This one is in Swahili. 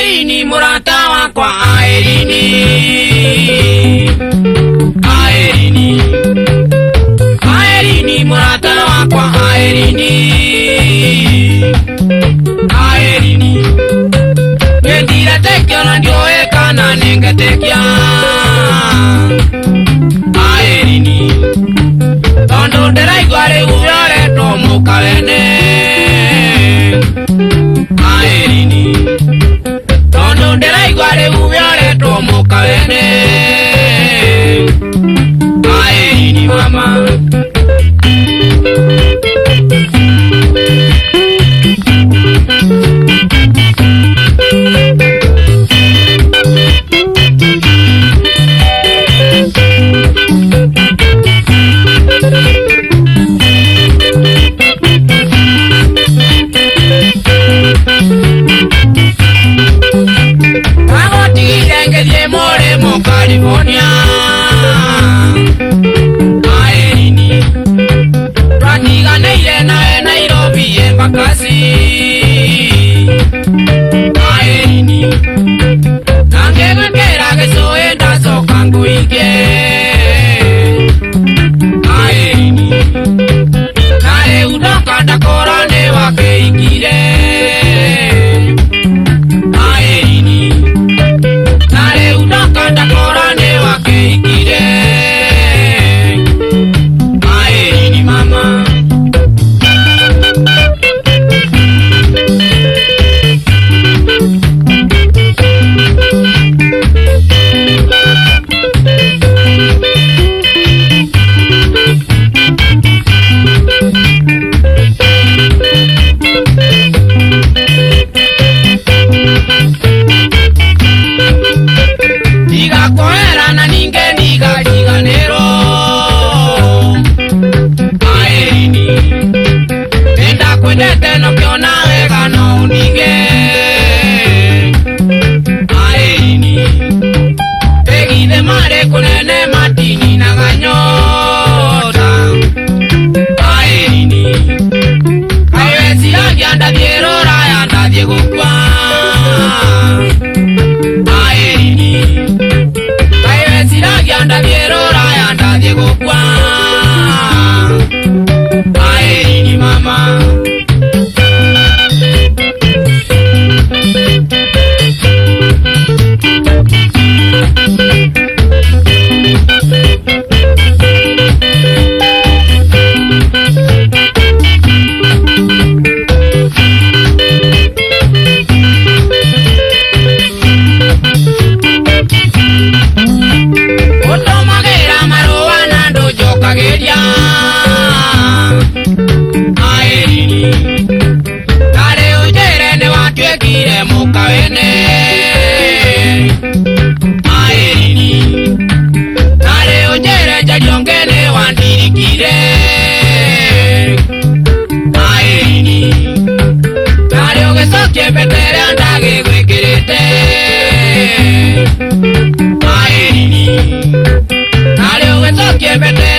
Aerini murata wakwa aerini. Aerini. Aerini murata wakwa aerini. Aerini. Ngendira tekyo na ndioe kana nengetekya. Aerini. Tondo nderaigware uvyore tomukawene. Aerini. Tondo nderaigware uvyore tomukawene. Aerini mama. California. Aerini. Twatiga neire nawe Nairobi embakasi. Aerini. Nangegwekera gecoe ndacoka nguige. Aerini. Kare udoka ndakora ni wakeikire. Aerini. Kare udoka ndakora ni wakeikire. Aerini mama. Aerini mama. Aerini. Kare ujere ne watwekire mukawene. Aerini. Kare ujere jaliongene wandirikire. Aerini. Kare ugesokie betere andage gwekirite. Aerini. Kare ugesokie betere